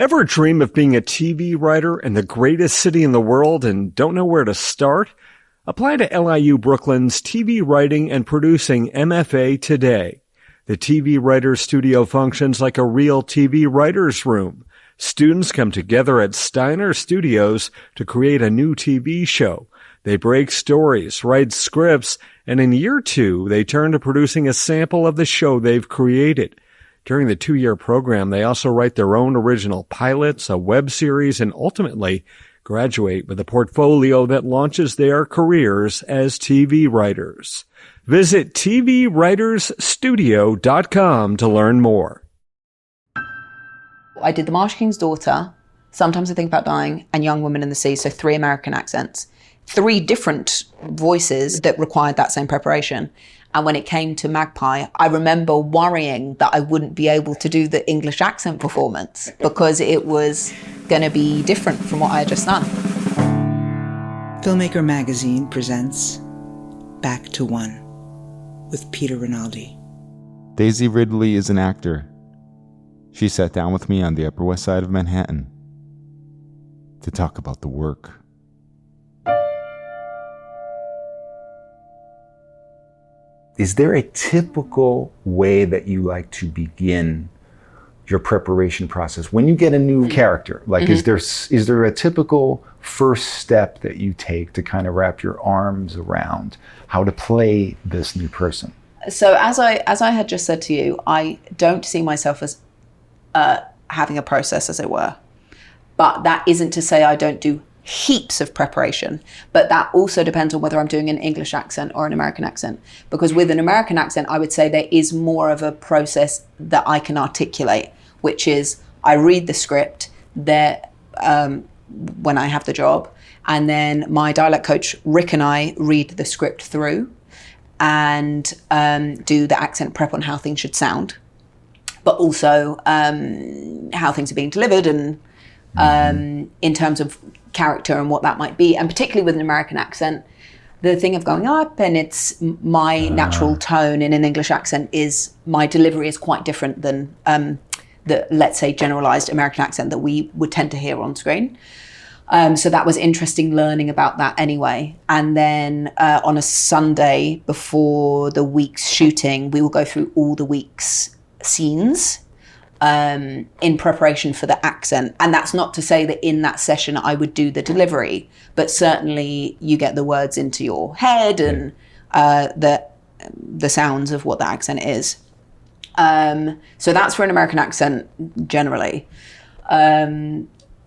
Ever dream of being a TV writer in the greatest city in the world and don't know where to start? Apply to LIU Brooklyn's TV Writing and Producing MFA today. The TV Writers Studio functions like a real TV writer's room. Students come together at Steiner Studios to create a new TV show. They break stories, write scripts, and in year 2, they turn to producing a sample of the show they've created. During the 2-year program, they also write their own original pilots, a web series, and ultimately graduate with a portfolio that launches their careers as TV writers. Visit tvwritersstudio.com to learn more. I did The Marsh King's Daughter, Sometimes I Think About Dying, and Young Woman in the Sea, so 3 American accents. 3 different voices that required that same preparation. And when it came to Magpie, I remember worrying that I wouldn't be able to do the English accent performance because it was going to be different from what I had just done. Filmmaker Magazine presents Back to One with Peter Rinaldi. Daisy Ridley is an actor. She sat down with me on the Upper West Side of Manhattan to talk about the work. Is there a typical way that you like to begin your preparation process when you get a new character? Like, is there a typical first step that you take to kind of wrap your arms around how to play this new person? So as I had just said to you, I don't see myself as having a process, as it were. But that isn't to say I don't do heaps of preparation, but that also depends on whether I'm doing an English accent or an American accent. Because with an American accent, I would say there is more of a process that I can articulate, which is I read the script there when I have the job, and then my dialect coach Rick and I read the script through and do the accent prep on how things should sound, but also how things are being delivered and in terms of character and what that might be. And particularly with an American accent, the thing of going up and it's my natural tone in an English accent is my delivery is quite different than the, let's say, generalized American accent that we would tend to hear on screen. So that was interesting learning about that anyway. And then on a Sunday before the week's shooting, we will go through all the week's scenes in preparation for the accent. And that's not to say that in that session I would do the delivery, but certainly you get the words into your head and the sounds of what the accent is. So that's for an American accent generally.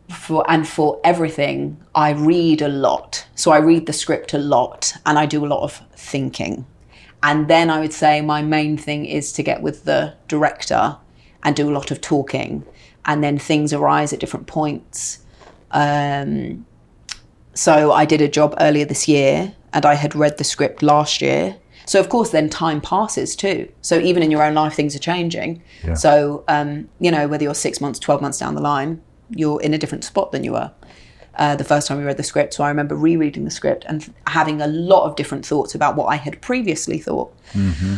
For everything, I read a lot. So I read the script a lot and I do a lot of thinking. And then I would say my main thing is to get with the director and do a lot of talking, and then things arise at different points. So I did a job earlier this year and I had read the script last year. So of course then time passes too. So even in your own life, things are changing. Yeah. So, whether you're 6 months, 12 months down the line, you're in a different spot than you were the first time we read the script. So I remember rereading the script and having a lot of different thoughts about what I had previously thought. Mm-hmm.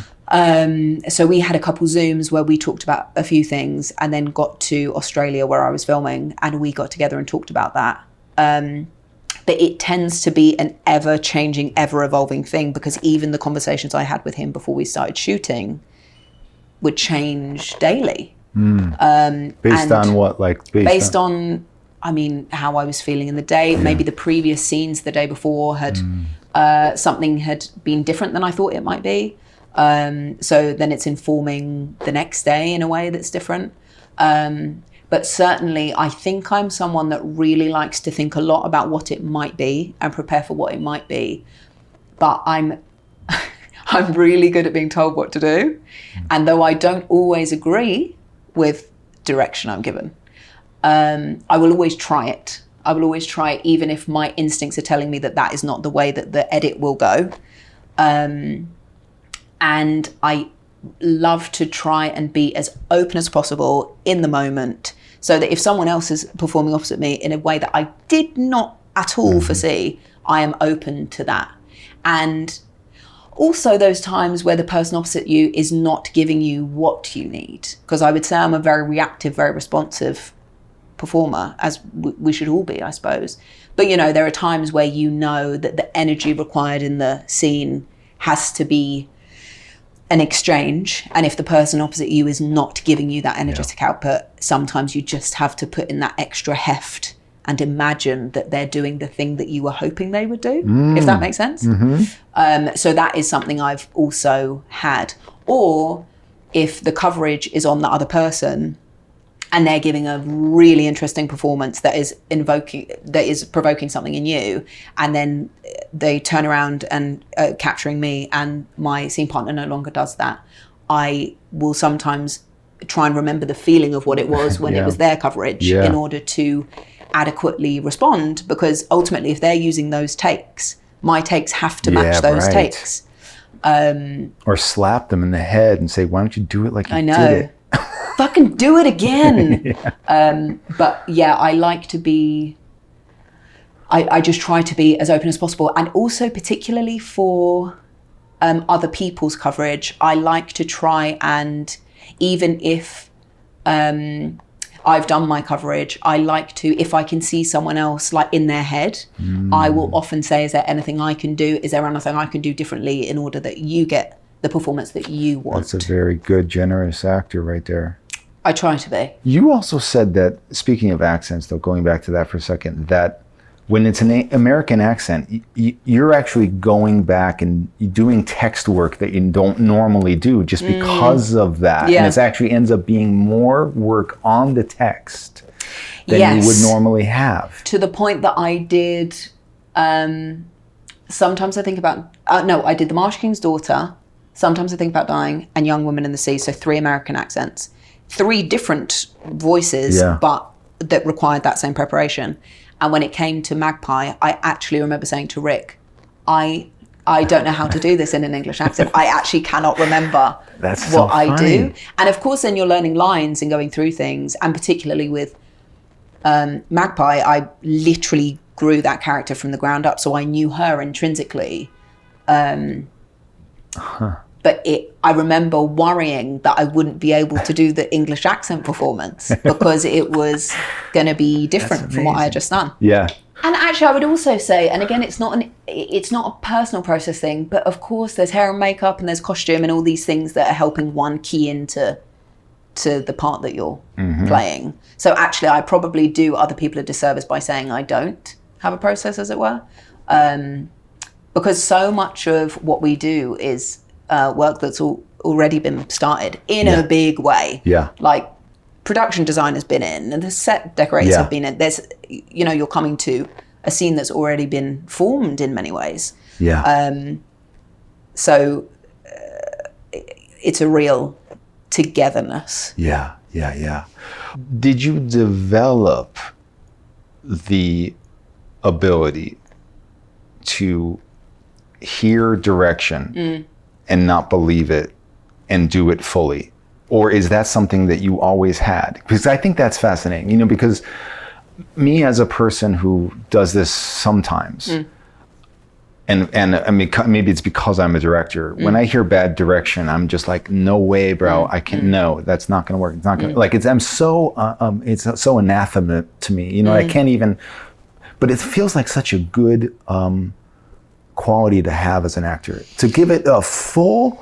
So we had a couple Zooms where we talked about a few things and then got to Australia where I was filming and we got together and talked about that. But it tends to be an ever-changing, ever-evolving thing because even the conversations I had with him before we started shooting would change daily. Based on what? Based on, how I was feeling in the day. Yeah. Maybe the previous scenes the day before had something had been different than I thought it might be. So then it's informing the next day in a way that's different. But certainly I think I'm someone that really likes to think a lot about what it might be and prepare for what it might be. But I'm really good at being told what to do. And though I don't always agree with direction I'm given, I will always try it. I will always try it even if my instincts are telling me that is not the way that the edit will go. And I love to try and be as open as possible in the moment so that if someone else is performing opposite me in a way that I did not at all foresee, I am open to that. And also those times where the person opposite you is not giving you what you need. Because I would say I'm a very reactive, very responsive performer, as we should all be, I suppose. But, you know, there are times where you know that the energy required in the scene has to be an exchange. And if the person opposite you is not giving you that energetic output, sometimes you just have to put in that extra heft and imagine that they're doing the thing that you were hoping they would do, if that makes sense. So that is something I've also had. Or if the coverage is on the other person and they're giving a really interesting performance that is provoking something in you, and then they turn around and capturing me, and my scene partner no longer does that, I will sometimes try and remember the feeling of what it was when it was their coverage in order to adequately respond, because ultimately if they're using those takes, my takes have to match those takes. Or slap them in the head and say, why don't you do it like you did it? Fucking do it again. But yeah, I like to be, I just try to be as open as possible. And also particularly for other people's coverage, I like to try and, even if I've done my coverage, I like to, if I can see someone else like in their head, I will often say, is there anything I can do? Is there anything I can do differently in order that you get the performance that you want? That's a very good, generous actor right there. I try to be. You also said that, speaking of accents, though, going back to that for a second, that when it's an American accent, you're actually going back and doing text work that you don't normally do just because of that. Yeah. And it actually ends up being more work on the text than you would normally have. To the point that I did, sometimes I think about, I did The Marsh King's Daughter, Sometimes I Think About Dying, and Young Woman in the Sea. So 3 American accents, 3 different voices, but that required that same preparation. And when it came to Magpie, I actually remember saying to Rick, I don't know how to do this in an English accent. I actually cannot remember what I do. And of course, then you're learning lines and going through things. And particularly with Magpie, I literally grew that character from the ground up. So I knew her intrinsically. But I remember worrying that I wouldn't be able to do the English accent performance because it was going to be different from what I had just done. Yeah. And actually, I would also say, and again, it's not a personal process thing, but of course, there's hair and makeup and there's costume and all these things that are helping one key into the part that you're playing. So actually, I probably do other people a disservice by saying I don't have a process, as it were, because so much of what we do is work that's already been started in a big way. Yeah. Like production design has been in, and the set decorators have been in. There's, you're coming to a scene that's already been formed in many ways. Yeah. So it's a real togetherness. Yeah. Did you develop the ability to hear direction and not believe it and do it fully? Or is that something that you always had? Because I think that's fascinating, because me as a person who does this sometimes, and I mean, maybe it's because I'm a director. When I hear bad direction, I'm just like, no way, bro. I can't, no, that's not going to work. It's not going to, it's so anathema to me, I can't even, but it feels like such a good, quality to have as an actor, to give it a full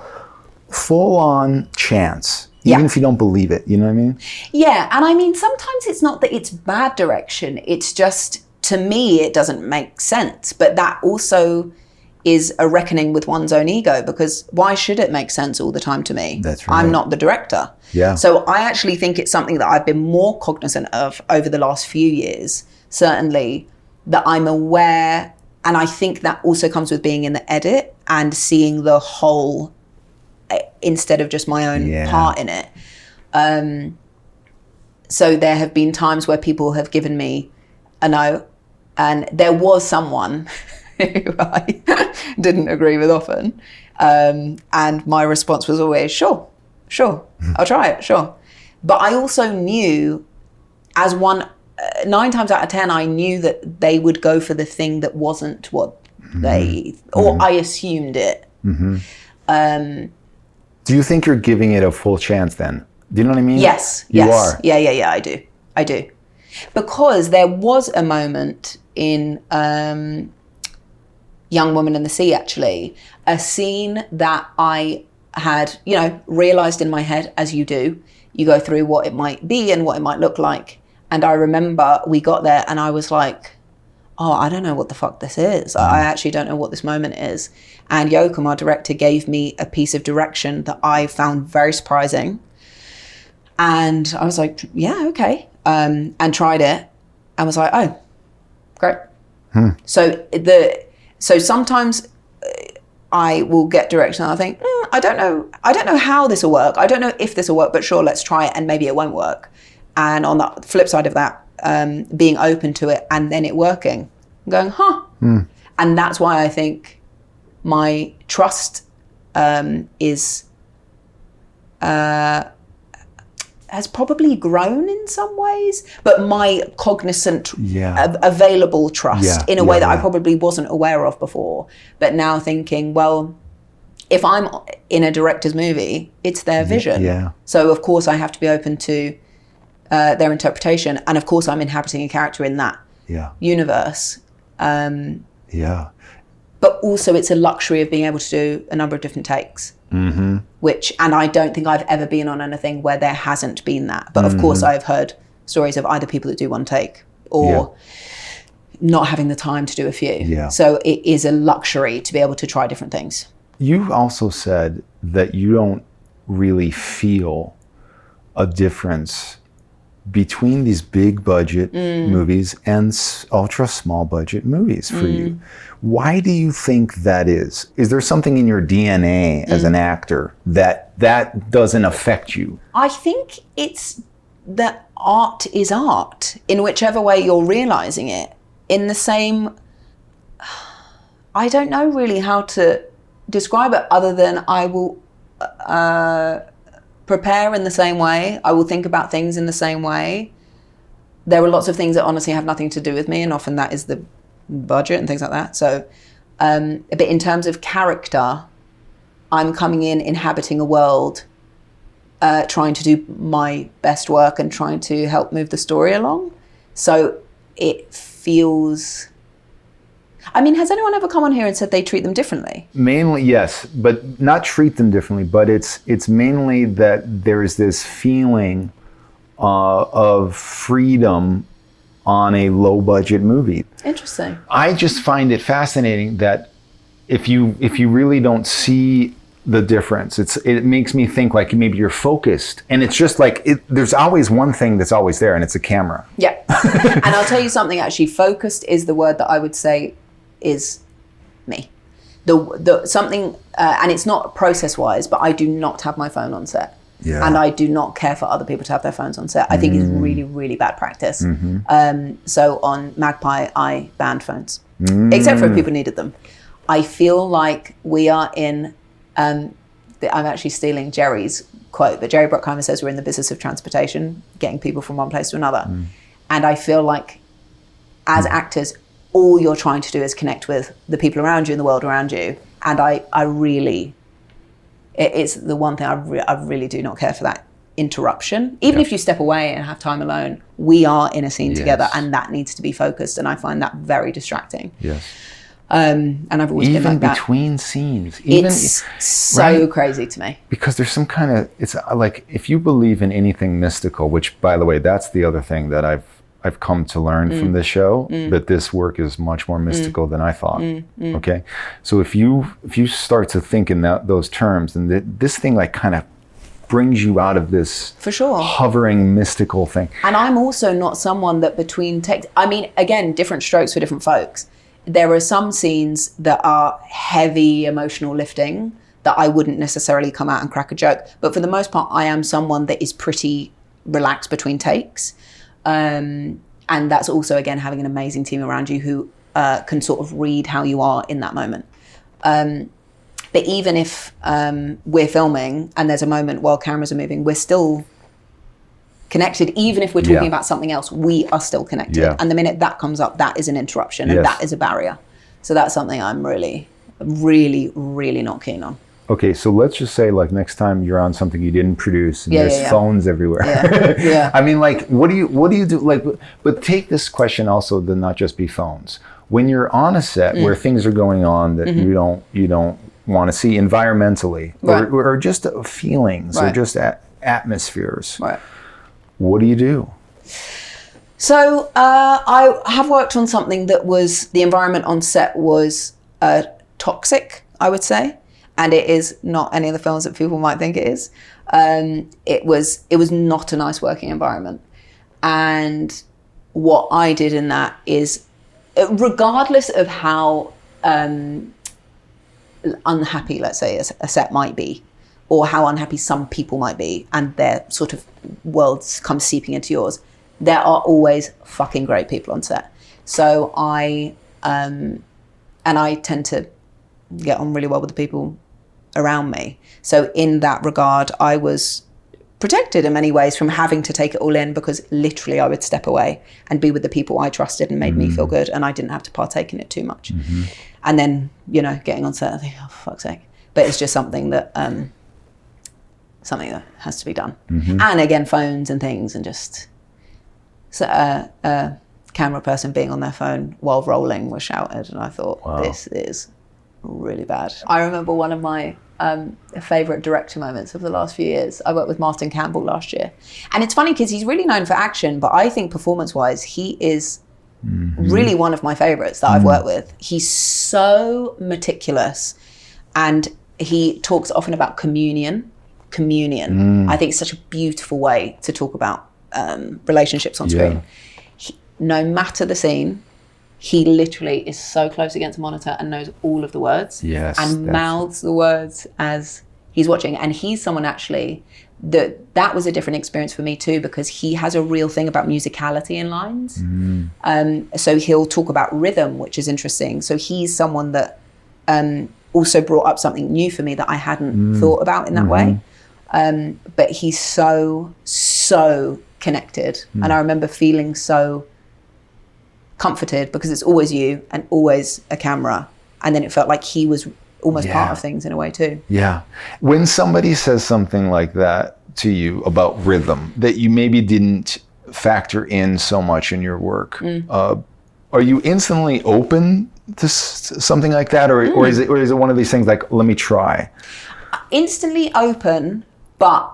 on chance, even if you don't believe it, you know what I mean? Yeah, and I mean, sometimes it's not that it's bad direction, it's just, to me, it doesn't make sense, but that also is a reckoning with one's own ego, because why should it make sense all the time to me? That's right. I'm not the director. Yeah. So I actually think it's something that I've been more cognizant of over the last few years, certainly, that I'm aware. And I think that also comes with being in the edit and seeing the whole instead of just my own part in it. So there have been times where people have given me a no, and there was someone who I didn't agree with often. And my response was always, sure, I'll try it, sure. But I also knew, as 9 times out of 10, I knew that they would go for the thing that wasn't what they, or I assumed it. Do you think you're giving it a full chance then? Do you know what I mean? Yes. You are? Yeah, I do. Because there was a moment in Young Woman in the Sea, actually, a scene that I had, realized in my head, as you do. You go through what it might be and what it might look like. And I remember we got there and I was like, oh, I don't know what the fuck this is. I actually don't know what this moment is. And Yoakum, our director, gave me a piece of direction that I found very surprising. And I was like, yeah, okay. And tried it and was like, oh, great. So sometimes I will get direction and I think, I don't know how this will work. I don't know if this will work, but sure, let's try it and maybe it won't work. And on the flip side of that, being open to it and then it working, going, And that's why I think my trust has probably grown in some ways, but my cognizant, available trust in a way that I probably wasn't aware of before. But now thinking, well, if I'm in a director's movie, it's their vision. Yeah. So of course I have to be open to their interpretation. And of course I'm inhabiting a character in that universe. But also it's a luxury of being able to do a number of different takes. And I don't think I've ever been on anything where there hasn't been that. But of course I've heard stories of either people that do one take or not having the time to do a few. So it is a luxury to be able to try different things. You also said that you don't really feel a difference between these big budget movies and ultra small budget movies for you. Why do you think that is? Is there something in your DNA as an actor that doesn't affect you? I think it's that art is art in whichever way you're realizing it. In the same, I don't know really how to describe it other than I will prepare in the same way. I will think about things in the same way. There are lots of things that honestly have nothing to do with me, and often that is the budget and things like that. So, but in terms of character, I'm coming in, inhabiting a world, trying to do my best work and trying to help move the story along. So it feels... I mean, has anyone ever come on here and said they treat them differently? Mainly, yes, but not treat them differently, but it's mainly that there is this feeling of freedom on a low budget movie. Interesting. I just find it fascinating that if you really don't see the difference, it makes me think like maybe you're focused, and it's just like there's always one thing that's always there, and it's a camera. Yeah. And I'll tell you something, actually, focused is the word that I would say is me. The something, and it's not process wise, but I do not have my phone on set. Yeah. And I do not care for other people to have their phones on set. I think it's really, really bad practice. So on Magpie, I banned phones, except for if people needed them. I feel like we are in, I'm actually stealing Jerry's quote, but Jerry Bruckheimer says we're in the business of transportation, getting people from one place to another. And I feel like as actors, all you're trying to do is connect with the people around you and the world around you. And I really... It's the one thing I really do not care for, that interruption. Even if you step away and have time alone, we are in a scene together, and that needs to be focused. And I find that very distracting. Yes. And I've always been like that. Even between scenes. It's so crazy to me. Because there's some kind of, it's like, if you believe in anything mystical, which by the way, that's the other thing that I've come to learn from this show, that this work is much more mystical than I thought. Okay, so if you start to think in those terms, and this thing like kind of brings you out of this for sure hovering mystical thing. And I'm also not someone that between takes. I mean, again, different strokes for different folks. There are some scenes that are heavy emotional lifting that I wouldn't necessarily come out and crack a joke. But for the most part, I am someone that is pretty relaxed between takes. And that's also, again, having an amazing team around you who can sort of read how you are in that moment. But even if we're filming and there's a moment while cameras are moving, we're still connected. Even if we're talking about something else, we are still connected. Yeah. And the minute that comes up, that is an interruption, and that is a barrier. So that's something I'm really, really, really not keen on. Okay, so let's just say like next time you're on something you didn't produce and Yeah, there's phones everywhere. Yeah. I mean, like, what do you do? Like, but take this question also to not just be phones. When you're on a set where things are going on that you don't want to see environmentally, Right. or just feelings, or Right. just atmospheres. Right. What do you do? So I have worked on something that was, the environment on set was toxic, I would say. And it is not any of the films that people might think it is. It was not a nice working environment. And what I did in that is, regardless of how unhappy, let's say, a set might be, or how unhappy some people might be, and their sort of worlds come seeping into yours, there are always fucking great people on set. So I tend to get on really well with the people around me. So in that regard, I was protected in many ways from having to take it all in, because literally I would step away and be with the people I trusted and made me feel good, and I didn't have to partake in it too much. And then, getting on set, I think, oh, for fuck's sake. But it's just something that has to be done. And again, phones and things, and just a camera person being on their phone while rolling was shouted, and I thought, this is really bad. I remember one of my favourite director moments of the last few years. I worked with Martin Campbell last year. And it's funny because he's really known for action, but I think performance-wise, he is really one of my favourites that I've worked with. He's so meticulous, and he talks often about communion. I think it's such a beautiful way to talk about relationships on screen. No matter the scene, he literally is so close against the monitor and knows all of the words and mouths the words as he's watching. And he's someone actually that was a different experience for me too, because he has a real thing about musicality in lines. So he'll talk about rhythm, which is interesting. So he's someone that also brought up something new for me that I hadn't thought about in that way. But he's so connected. And I remember feeling so comforted, because it's always you and always a camera, and then it felt like he was almost part of things in a way too. When somebody says something like that to you about rhythm that you maybe didn't factor in so much in your work, are you instantly open to something like that, or is it one of these things like, let me try? Instantly open, but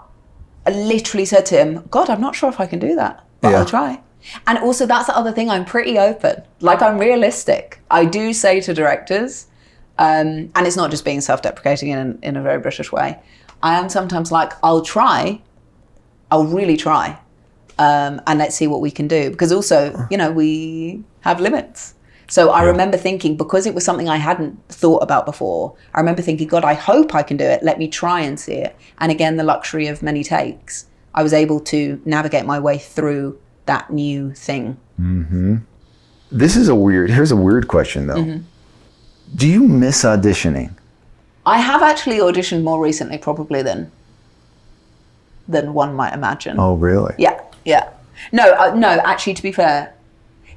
I literally said to him, God, I'm not sure if I can do that, but I'll try. And also, that's the other thing, I'm pretty open. Like, I'm realistic. I do say to directors, and it's not just being self-deprecating in a very British way, I am sometimes like, I'll really try, and let's see what we can do. Because also, we have limits. So I remember thinking, because it was something I hadn't thought about before, I remember thinking, God, I hope I can do it. Let me try and see it. And again, the luxury of many takes, I was able to navigate my way through that new thing. Here's a weird question though. Do you miss auditioning? I have actually auditioned more recently, probably than one might imagine. Oh, really? Yeah. No, actually, to be fair,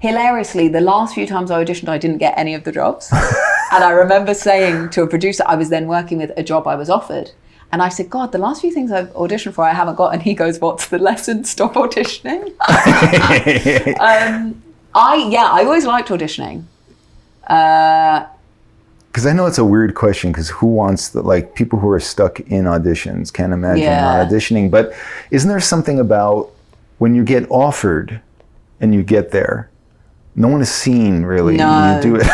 hilariously, the last few times I auditioned, I didn't get any of the jobs. And I remember saying to a producer, I was then working with a job I was offered, and I said, God, the last few things I've auditioned for, I haven't got. And he goes, what's the lesson? Stop auditioning. I always liked auditioning. Because I know it's a weird question, because who wants people who are stuck in auditions can't imagine not auditioning. But isn't there something about when you get offered and you get there, no one has seen really you do it.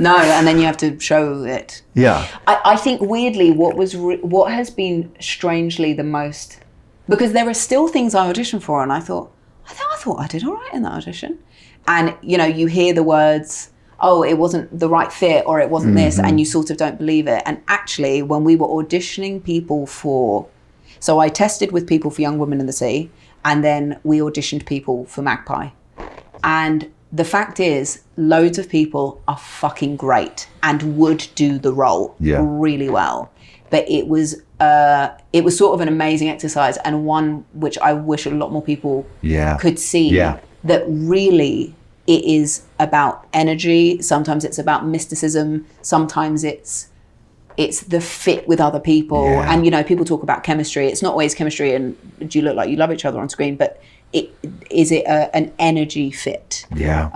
No, and then you have to show it. Yeah. I think weirdly, what has been strangely the most, because there are still things I auditioned for, and I thought I did all right in that audition, and you hear the words, oh, it wasn't the right fit, or it wasn't this, and you sort of don't believe it. And actually, when we were auditioning people so I tested with people for Young Women in the Sea, and then we auditioned people for Magpie, and the fact is, loads of people are fucking great and would do the role really well. But it was sort of an amazing exercise, and one which I wish a lot more people could see. That really it is about energy. Sometimes it's about mysticism. Sometimes it's it's the fit with other people. Yeah. And, you know, people talk about chemistry. It's not always chemistry and do you look like you love each other on screen, but is it an energy fit? Yeah.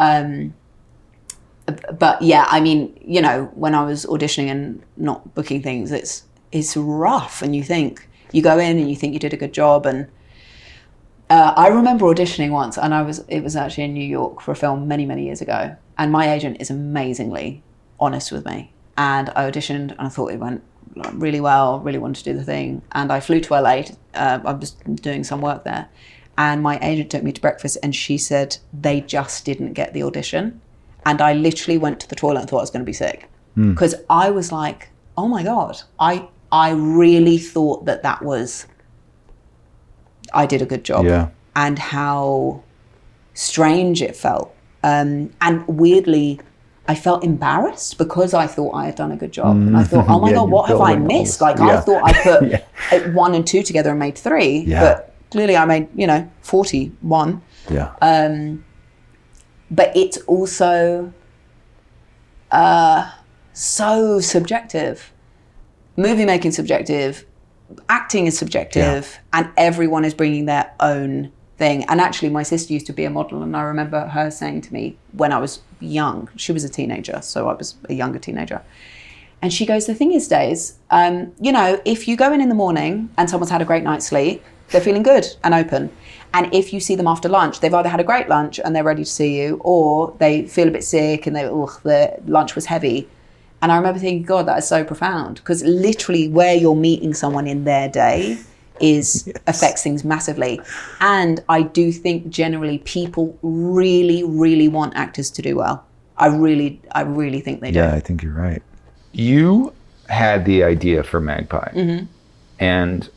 But yeah, I mean, you know, when I was auditioning and not booking things, it's rough. And you go in and you think you did a good job. And I remember auditioning once, and it was actually in New York for a film many, many years ago. And my agent is amazingly honest with me. And I auditioned and I thought it went really well, really wanted to do the thing. And I flew to LA. I was doing some work there. And my agent took me to breakfast and she said they just didn't get the audition. And I literally went to the toilet and thought I was going to be sick. Because I was like, oh my God, I really thought that was, I did a good job. Yeah. And how strange it felt. And weirdly, I felt embarrassed because I thought I had done a good job. And I thought, oh my God, what have I missed? Like, I thought I put 1 and 2 together and made 3. Yeah. But clearly I made, 41. Yeah. But it's also so subjective. Movie making subjective, acting is subjective, and everyone is bringing their own thing. And actually, my sister used to be a model, and I remember her saying to me when I was young, she was a teenager, so I was a younger teenager. And she goes, the thing is, Days, if you go in the morning and someone's had a great night's sleep, they're feeling good and open. And if you see them after lunch, they've either had a great lunch and they're ready to see you, or they feel a bit sick and their lunch was heavy. And I remember thinking, God, that is so profound. Because literally where you're meeting someone in their day affects things massively. And I do think generally people really, really want actors to do well. I really think they do. Yeah, I think you're right. You had the idea for Magpie, and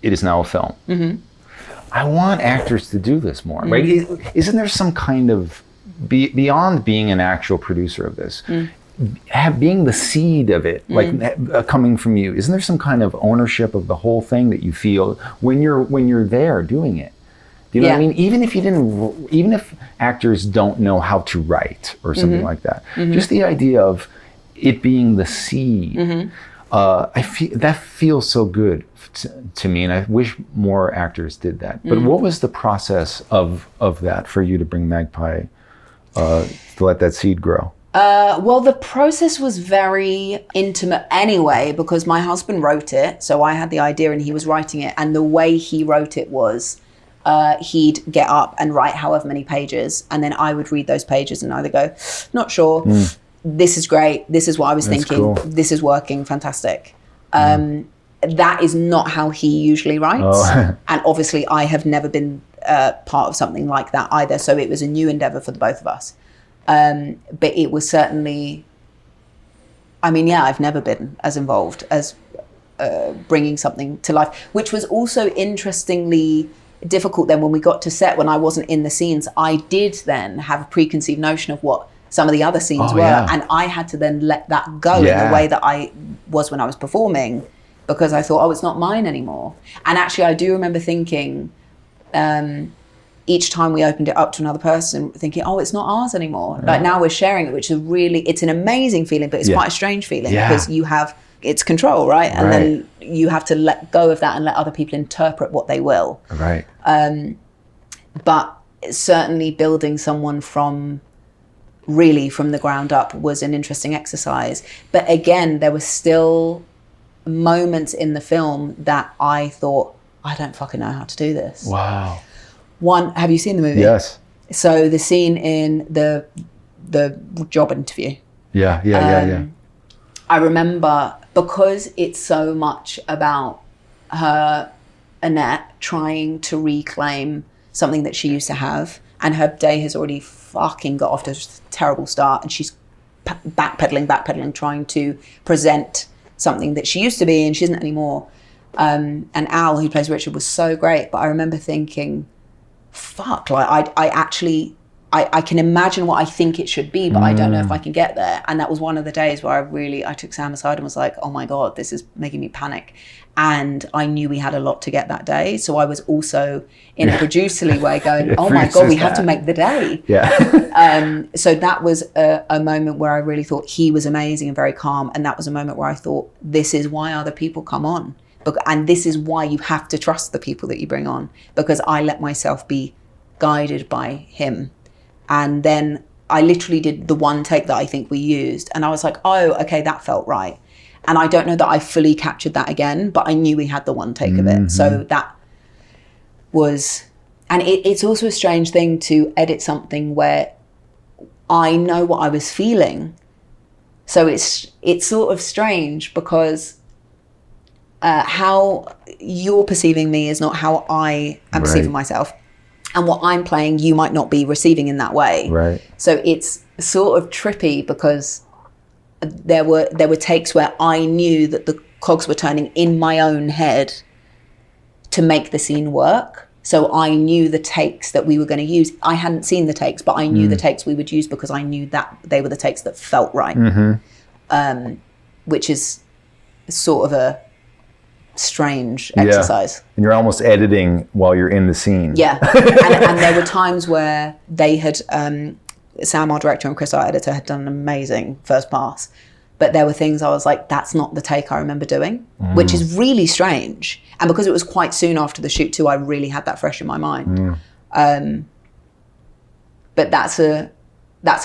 it is now a film. I want actors to do this more, right? Isn't there some kind of, beyond being an actual producer of this, being the seed of it, like coming from you, isn't there some kind of ownership of the whole thing that you feel when you're there doing it? Do you know what I mean? Even if actors don't know how to write or something like that, just the idea of it being the seed, I feel that feels so good to me, and I wish more actors did that. But what was the process of that for you to bring Magpie, to let that seed grow? Well, the process was very intimate anyway, because my husband wrote it. So I had the idea and he was writing it. And the way he wrote it was he'd get up and write however many pages. And then I would read those pages and either go, not sure, this is great. This is what I was thinking. Cool. This is working. Fantastic. That is not how he usually writes. Oh. And obviously I have never been part of something like that either. So it was a new endeavor for the both of us. But it was certainly, I've never been as involved as bringing something to life, which was also interestingly difficult then when we got to set, when I wasn't in the scenes. I did then have a preconceived notion of what some of the other scenes were, and I had to then let that go in the way that I was when I was performing, because I thought, it's not mine anymore. And actually, I do remember thinking, each time we opened it up to another person, thinking, it's not ours anymore. Like now we're sharing it, which is it's an amazing feeling, but it's quite a strange feeling because it's control, right? And then you have to let go of that and let other people interpret what they will. Right. But certainly building someone from the ground up was an interesting exercise. But again, there were still moments in the film that I thought, I don't fucking know how to do this. Wow. One, have you seen the movie? Yes. So the scene in the job interview. Yeah. I remember, because it's so much about her, Annette, trying to reclaim something that she used to have, and her day has already fucking got off to a terrible start, and she's backpedaling, trying to present something that she used to be and she isn't anymore. And Al, who plays Richard, was so great, but I remember thinking, fuck, like I actually I can imagine what I think it should be, but I don't know if I can get there. And that was one of the days where I took Sam aside and was like, oh my God, this is making me panic. And I knew we had a lot to get that day. So I was also in a producerly way going, oh my God, we have to make the day. Yeah. So that was a moment where I really thought he was amazing and very calm. And that was a moment where I thought, this is why other people come on. And this is why you have to trust the people that you bring on, because I let myself be guided by him. And then I literally did the one take that I think we used. And I was like, oh, okay, that felt right. And I don't know that I fully captured that again, but I knew we had the one take of it. So that was, and it's also a strange thing to edit something where I know what I was feeling. So it's sort of strange because how you're perceiving me is not how I am perceiving myself. And what I'm playing, you might not be receiving in that way. Right. So it's sort of trippy because there were takes where I knew that the cogs were turning in my own head to make the scene work. So I knew the takes that we were going to use. I hadn't seen the takes, but I knew the takes we would use because I knew that they were the takes that felt right. Which is sort of a strange exercise. And you're almost editing while you're in the scene. Yeah. and there were times where they had, Sam, our director, and Chris, our editor, had done an amazing first pass. But there were things I was like, that's not the take I remember doing, which is really strange. And because it was quite soon after the shoot too, I really had that fresh in my mind. But that's a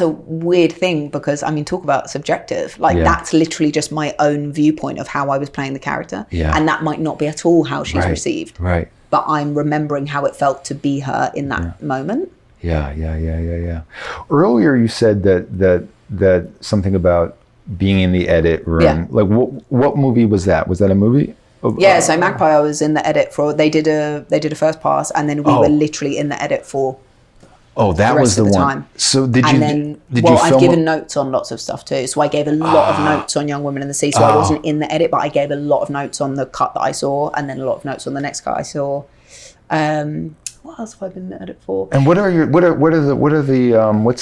weird thing because, I mean, talk about subjective. Like, that's literally just my own viewpoint of how I was playing the character. Yeah. And that might not be at all how she's received. Right. But I'm remembering how it felt to be her in that moment. Yeah. Earlier you said that something about being in the edit room. Yeah. Like, what movie was that? Was that a movie? Yeah, so Magpie, I was in the edit for, they did a first pass, and then we were literally in the edit for that was the one. Time. So did you film I've given notes on lots of stuff too. So I gave a lot of notes on Young Women in the Sea. So I wasn't in the edit, but I gave a lot of notes on the cut that I saw, and then a lot of notes on the next cut I saw. What else have I been in the edit for? And what's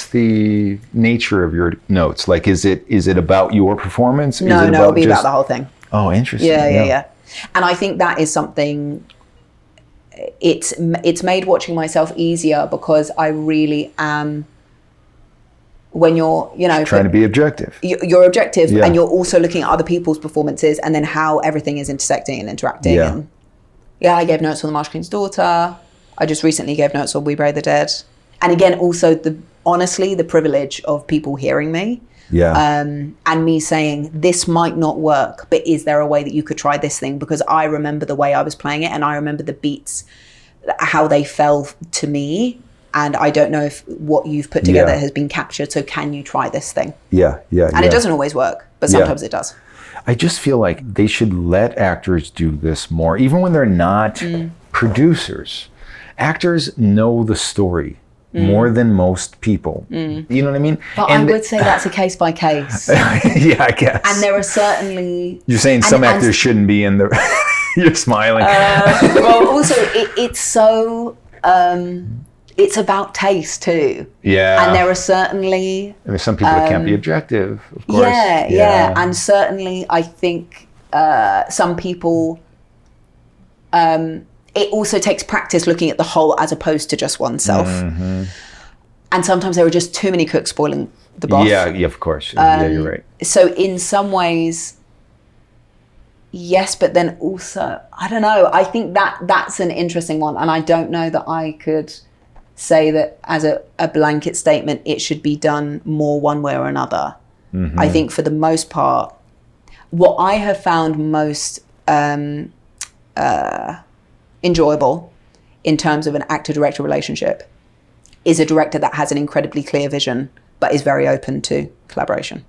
the nature of your notes? Like, is it about your performance? No, it'll be about the whole thing. Oh, interesting. Yeah. And I think that is something. It's made watching myself easier because I really am. When you're, trying to be objective, you're objective, and you're also looking at other people's performances and then how everything is intersecting and interacting. And I gave notes on The Marsh King's Daughter. I just recently gave notes on We Bury the Dead. And again, also the privilege of people hearing me. And me saying, this might not work, but is there a way that you could try this thing? Because I remember the way I was playing it, and I remember the beats, how they fell to me. And I don't know if what you've put together has been captured. So can you try this thing? And it doesn't always work, but sometimes it does. I just feel like they should let actors do this more, even when they're not producers. Actors know the story more than most people. You know what I mean? But I would say that's a case by case. Yeah, I guess. And there are certainly... You're saying some actors shouldn't be in the... You're smiling. Well, also, it's so... it's about taste too. Yeah. And there are certainly... There's some people that can't be objective, of course. Yeah. And certainly, I think some people... it also takes practice looking at the whole as opposed to just oneself. And sometimes there are just too many cooks spoiling the broth. Yeah, of course. You're right. So in some ways, yes, but then also, I don't know. I think that's an interesting one. And I don't know that I could say that as a blanket statement, it should be done more one way or another. I think for the most part, what I have found most... enjoyable in terms of an actor-director relationship is a director that has an incredibly clear vision but is very open to collaboration,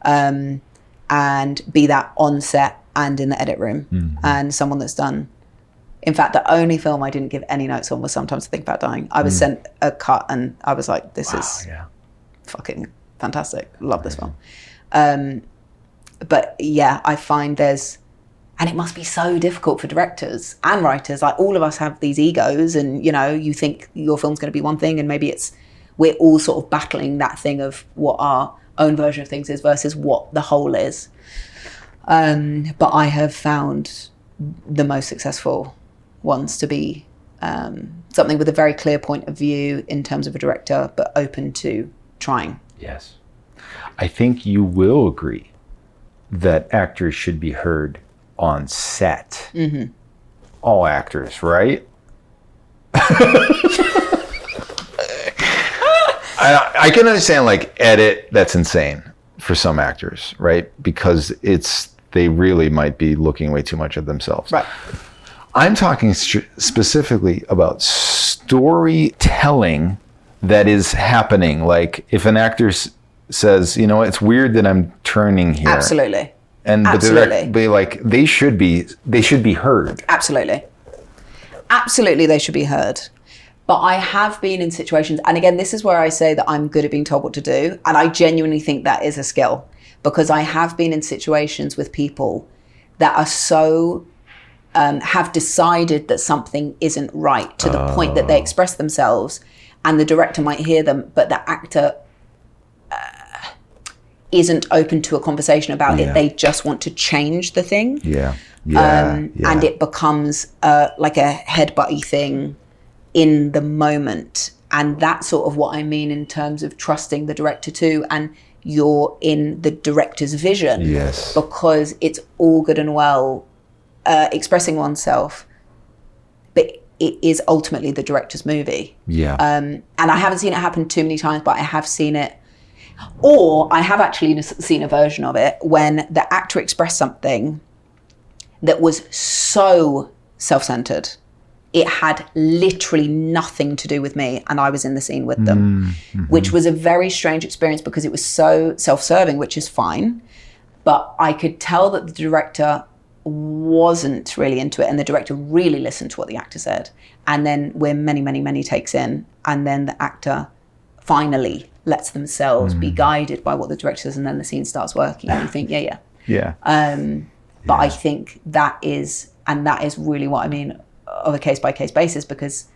and be that on set and in the edit room, and someone that's done. In fact, the only film I didn't give any notes on was Sometimes I Think About Dying. I was sent a cut and I was like, this is fucking fantastic. Love this film. But yeah, I find and it must be so difficult for directors and writers. Like, all of us have these egos, and you think your film's going to be one thing and maybe it's we're all sort of battling that thing of what our own version of things is versus what the whole is. But I have found the most successful ones to be something with a very clear point of view in terms of a director, but open to trying. Yes. I think you will agree that actors should be heard on set. Mm-hmm. All actors, right? I can understand like edit, that's insane for some actors, right? Because they really might be looking way too much at themselves. Right. I'm talking specifically about storytelling that is happening. Like if an actor says, you know, it's weird that I'm turning here. Absolutely. And they should be heard. Absolutely. Absolutely, they should be heard. But I have been in situations, and again, this is where I say that I'm good at being told what to do, and I genuinely think that is a skill, because I have been in situations with people that are so have decided that something isn't right to the point that they express themselves, and the director might hear them, but the actor isn't open to a conversation about it. They just want to change the thing. And it becomes like a headbutty thing in the moment. And that's sort of what I mean in terms of trusting the director too, and you're in the director's vision. Yes. Because it's all good and well expressing oneself, but it is ultimately the director's movie. Yeah. And I haven't seen it happen too many times, but I have seen it, or I have actually seen a version of it when the actor expressed something that was so self-centered. It had literally nothing to do with me, and I was in the scene with them, which was a very strange experience because it was so self-serving, which is fine. But I could tell that the director wasn't really into it, and the director really listened to what the actor said. And then we're many, many, many takes in, and then the actor finally lets themselves be guided by what the director says, and then the scene starts working, and you think, yeah. But I think that is really what I mean of a case-by-case basis, because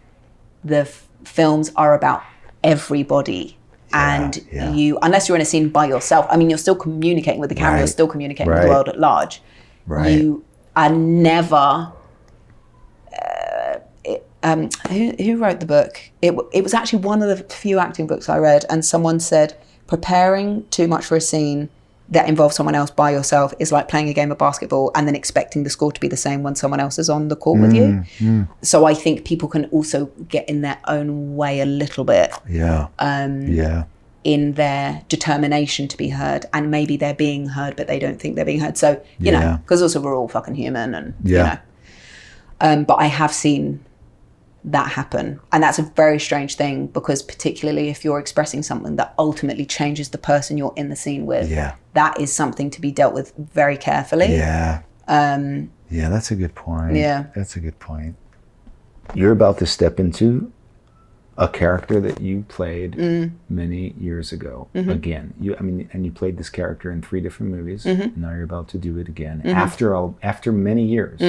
the films are about everybody, and you, unless you're in a scene by yourself, I mean, you're still communicating with the camera, you're still communicating with the world at large. You are never who wrote the book? It was actually one of the few acting books I read, and someone said preparing too much for a scene that involves someone else by yourself is like playing a game of basketball and then expecting the score to be the same when someone else is on the court with you. So I think people can also get in their own way a little bit. In their determination to be heard, and maybe they're being heard, but they don't think they're being heard. So, you know, because also we're all fucking human, and, you know. But I have seen that happen. And that's a very strange thing, because particularly if you're expressing something that ultimately changes the person you're in the scene with, that is something to be dealt with very carefully. That's a good point. That's a good point. You're about to step into a character that you played many years ago. Again, you played this character in 3 different movies. Now you're about to do it again after many years.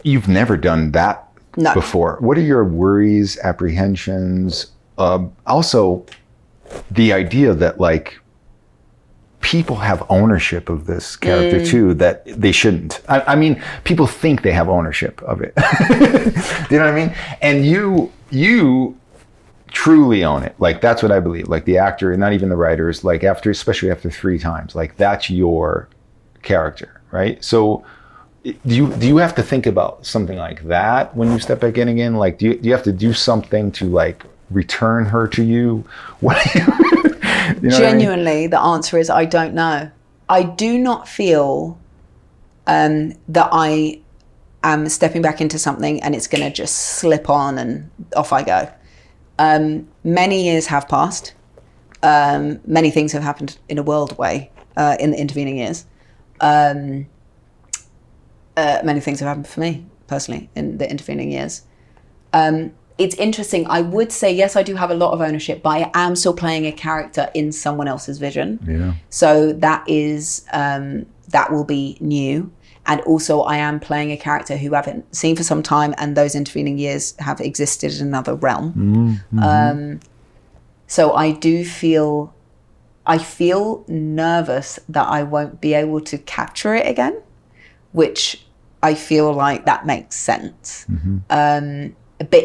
You've never done that before. What are your worries, apprehensions? Also, the idea that like people have ownership of this character too, that they shouldn't. I mean, people think they have ownership of it. Do you know what I mean? And you truly own it. Like, that's what I believe. Like, the actor, not even the writers, like especially after 3 times, like, that's your character, right? So do you have to think about something like that when you step back in again? Like, do you have to do something to like return her to you? What you know Genuinely, what I mean? the answer is I don't know. I do not feel that I am stepping back into something and it's going to just slip on and off I go. Many years have passed. Many things have happened in a world way in the intervening years. Many things have happened for me personally in the intervening years. It's interesting. I would say, yes, I do have a lot of ownership, but I am still playing a character in someone else's vision. Yeah. So that is, that will be new. And also I am playing a character who I haven't seen for some time, and those intervening years have existed in another realm. So I feel nervous that I won't be able to capture it again, which I feel like that makes sense. But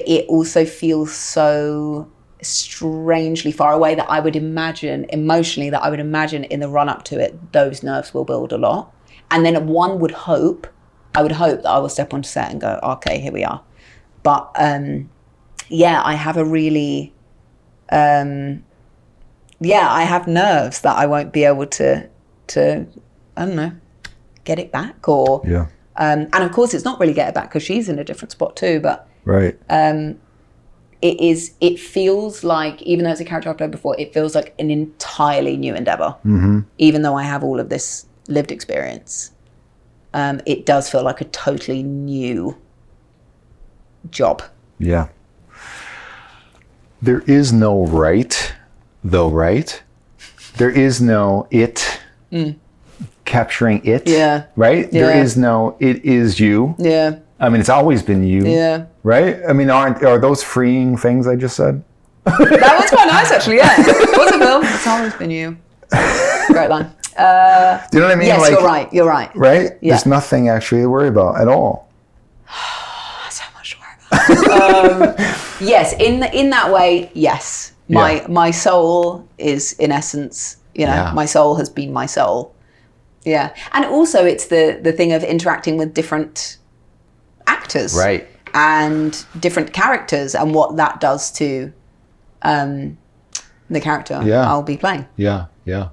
it also feels so strangely far away that I would imagine, emotionally, that I would imagine in the run up to it, those nerves will build a lot. And then I would hope that I will step onto set and go, okay, here we are. But I have a really, I have nerves that I won't be able to I don't know, get it back or, and of course it's not really get it back because she's in a different spot too, but Right. It feels like, even though it's a character I've played before, it feels like an entirely new endeavor. Even though I have all of this lived experience, it does feel like a totally new job. Yeah. There is no right, though, right? There is no it, capturing it, right? Yeah. There is no, it is you. Yeah. I mean, it's always been you. Yeah. Right? I mean, are those freeing things I just said? That was quite nice, actually, yeah. What's it, Bill? It's always been you. Great line. Do you know what I mean? Yes, like, you're right. Right? Yeah. There's nothing actually to worry about at all. So much to worry about. Yes, in that way, yes. My soul is, in essence, my soul has been my soul. Yeah. And also it's the thing of interacting with different actors. Right. And different characters and what that does to the character I'll be playing. Yeah, yeah.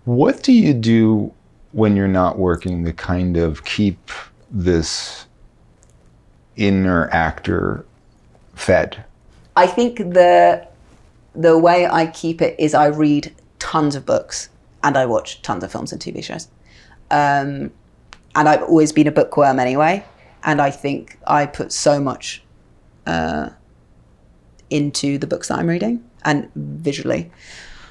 What do you do when you're not working to kind of keep this inner actor fed? I think the way I keep it is I read tons of books and I watch tons of films and TV shows. And I've always been a bookworm anyway. And I think I put so much into the books that I'm reading and visually.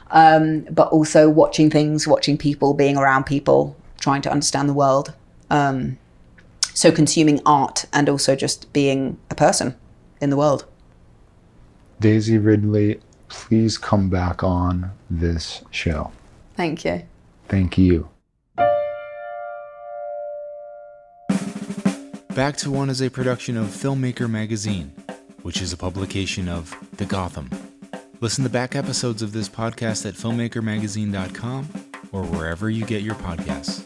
But also watching things, watching people, being around people, trying to understand the world. So consuming art and also just being a person in the world. Daisy Ridley, please come back on this show. Thank you. Thank you. Back to One is a production of Filmmaker Magazine, which is a publication of The Gotham. Listen to back episodes of this podcast at filmmakermagazine.com or wherever you get your podcasts.